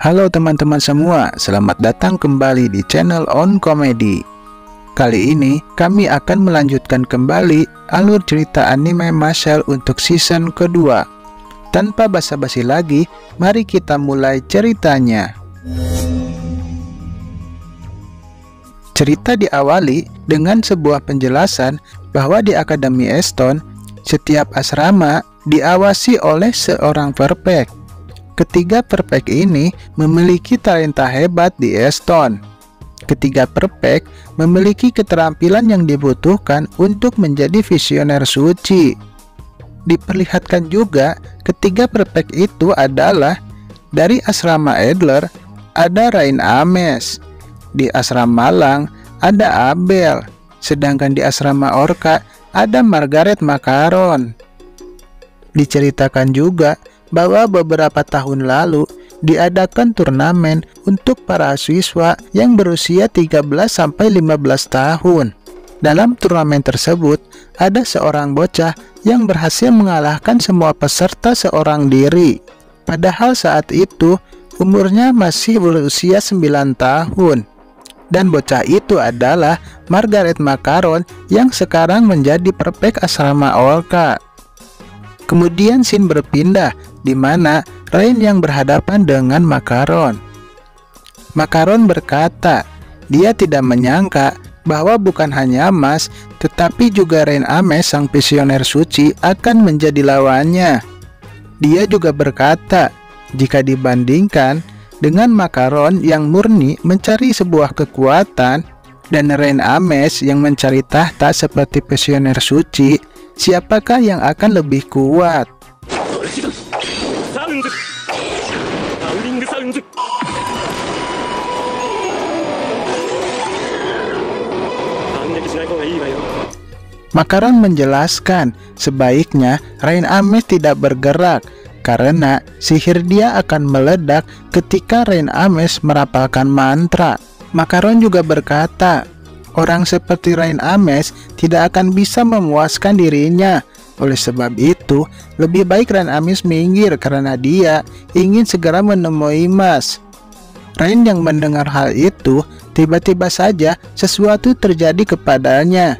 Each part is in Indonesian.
Halo teman-teman semua, selamat datang kembali di channel On Comedy. Kali ini kami akan melanjutkan kembali alur cerita anime Mashle untuk season kedua. Tanpa basa-basi lagi, mari kita mulai ceritanya. Cerita diawali dengan sebuah penjelasan bahwa di Akademi Eston, setiap asrama diawasi oleh seorang perpek. Ketiga perpek ini memiliki talenta hebat di Eston. Ketiga perpek memiliki keterampilan yang dibutuhkan untuk menjadi visioner suci. Diperlihatkan juga ketiga perpek itu adalah dari asrama Adler ada Rain Ames, di asrama Malang ada Abel, sedangkan di asrama Orca ada Margaret Macaron. Diceritakan juga bahwa beberapa tahun lalu diadakan turnamen untuk para siswa yang berusia 13-15 tahun. Dalam turnamen tersebut, ada seorang bocah yang berhasil mengalahkan semua peserta seorang diri. Padahal saat itu umurnya masih berusia 9 tahun. Dan bocah itu adalah Margaret Macaron yang sekarang menjadi perpek asrama Orca. Kemudian scene berpindah di mana Rain yang berhadapan dengan Macaron. Macaron berkata, dia tidak menyangka bahwa bukan hanya Mas, tetapi juga Rain Ames sang visioner suci akan menjadi lawannya. Dia juga berkata, jika dibandingkan dengan Macaron yang murni mencari sebuah kekuatan dan Rain Ames yang mencari tahta seperti visioner suci, siapakah yang akan lebih kuat? Macaron menjelaskan sebaiknya Rain Ames tidak bergerak karena sihir dia akan meledak ketika Rain Ames merapalkan mantra. Macaron juga berkata, orang seperti Rain Ames tidak akan bisa memuaskan dirinya. Oleh sebab itu, lebih baik Rain Ames minggir karena dia ingin segera menemui Mas. Rain yang mendengar hal itu, tiba-tiba saja sesuatu terjadi kepadanya.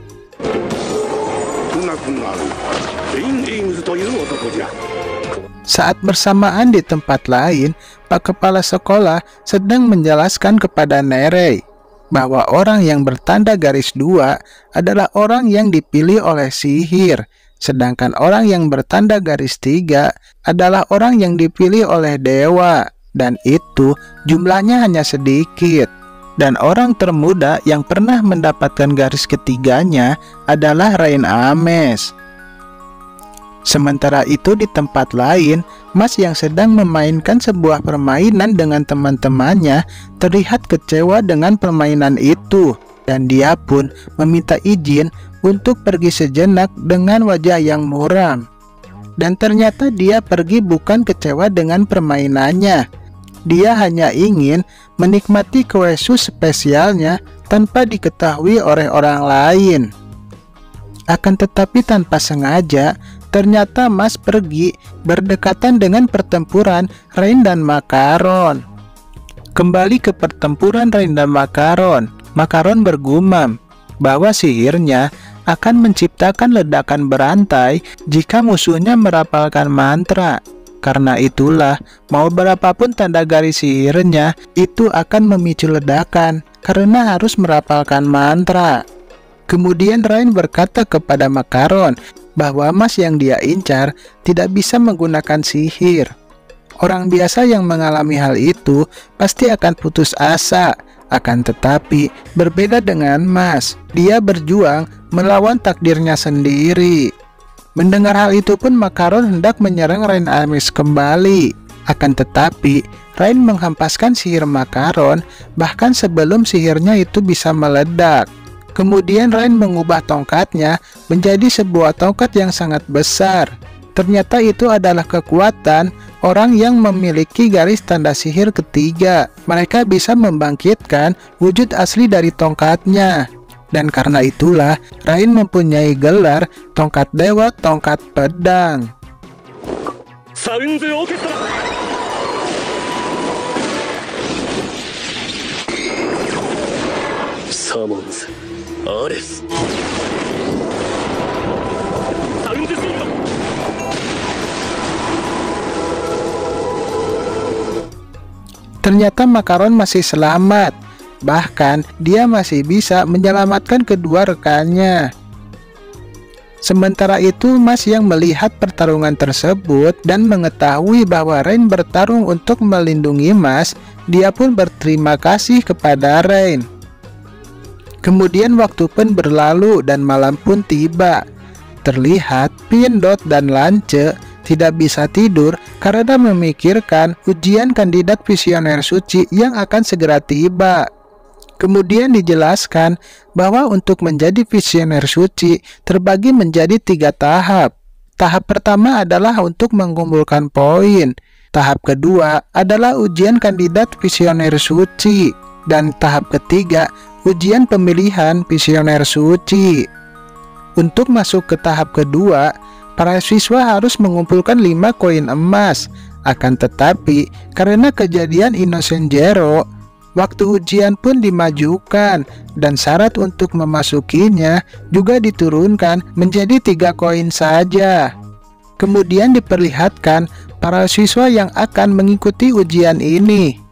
Saat bersamaan di tempat lain, Pak Kepala Sekolah sedang menjelaskan kepada Nerei bahwa orang yang bertanda garis 2 adalah orang yang dipilih oleh sihir, sedangkan orang yang bertanda garis 3 adalah orang yang dipilih oleh dewa, dan itu jumlahnya hanya sedikit. Dan orang termuda yang pernah mendapatkan garis ketiganya adalah Rain Ames. Sementara itu di tempat lain, Mas yang sedang memainkan sebuah permainan dengan teman-temannya terlihat kecewa dengan permainan itu, dan dia pun meminta izin untuk pergi sejenak dengan wajah yang muram. Dan ternyata dia pergi bukan kecewa dengan permainannya. Dia hanya ingin menikmati kue sus spesialnya tanpa diketahui oleh orang lain. Akan tetapi tanpa sengaja, ternyata Mas pergi berdekatan dengan pertempuran Rain dan Macaron. Kembali ke pertempuran Rain dan Macaron, Macaron bergumam bahwa sihirnya akan menciptakan ledakan berantai jika musuhnya merapalkan mantra. Karena itulah, mau berapapun tanda garis sihirnya, itu akan memicu ledakan karena harus merapalkan mantra. Kemudian Rain berkata kepada Macaron bahwa Mas yang dia incar tidak bisa menggunakan sihir. Orang biasa yang mengalami hal itu pasti akan putus asa. Akan tetapi berbeda dengan Mas, dia berjuang melawan takdirnya sendiri. Mendengar hal itu pun Macaron hendak menyerang Rain Ames kembali. Akan tetapi Rain menghempaskan sihir Macaron bahkan sebelum sihirnya itu bisa meledak. Kemudian Rain mengubah tongkatnya menjadi sebuah tongkat yang sangat besar. Ternyata itu adalah kekuatan orang yang memiliki garis tanda sihir ketiga. Mereka bisa membangkitkan wujud asli dari tongkatnya. Dan karena itulah Rain mempunyai gelar tongkat dewa tongkat pedang. Summons Ares. Sound Sword. Ternyata Makaron masih selamat. Bahkan dia masih bisa menyelamatkan kedua rekannya. Sementara itu Mas yang melihat pertarungan tersebut dan mengetahui bahwa Rain bertarung untuk melindungi Mas, dia pun berterima kasih kepada Rain. Kemudian waktu pun berlalu dan malam pun tiba. Terlihat Pindot dan Lance tidak bisa tidur karena memikirkan ujian kandidat visioner suci yang akan segera tiba. Kemudian dijelaskan bahwa untuk menjadi visioner suci terbagi menjadi 3 tahap. Tahap pertama adalah untuk mengumpulkan poin. Tahap kedua adalah ujian kandidat visioner suci. Dan tahap ketiga, ujian pemilihan visioner suci. Untuk masuk ke tahap kedua, para siswa harus mengumpulkan 5 koin emas. Akan tetapi, karena kejadian Innocent Zero, waktu ujian pun dimajukan dan syarat untuk memasukinya juga diturunkan menjadi 3 koin saja. Kemudian diperlihatkan para siswa yang akan mengikuti ujian ini.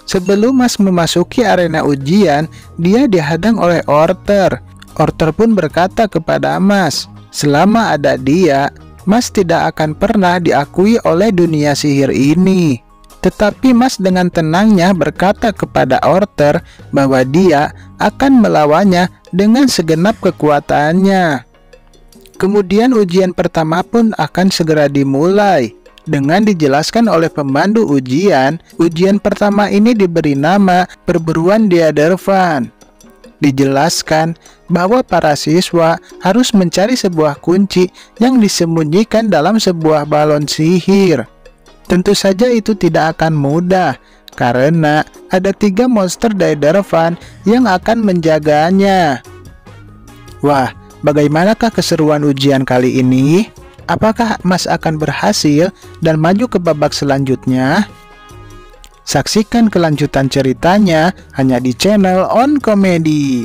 Sebelum Mas memasuki arena ujian, dia dihadang oleh Orter. Orter pun berkata kepada Mas, selama ada dia, Mas tidak akan pernah diakui oleh dunia sihir ini. Tetapi Mas dengan tenangnya berkata kepada Orter bahwa dia akan melawannya dengan segenap kekuatannya. Kemudian ujian pertama pun akan segera dimulai. Dengan dijelaskan oleh pemandu ujian, ujian pertama ini diberi nama Perburuan Diadervan. Dijelaskan bahwa para siswa harus mencari sebuah kunci yang disembunyikan dalam sebuah balon sihir. Tentu saja itu tidak akan mudah, karena ada 3 monster Diadervan yang akan menjaganya. Wah, bagaimanakah keseruan ujian kali ini? Apakah Mas akan berhasil dan maju ke babak selanjutnya? Saksikan kelanjutan ceritanya hanya di channel On Comedy.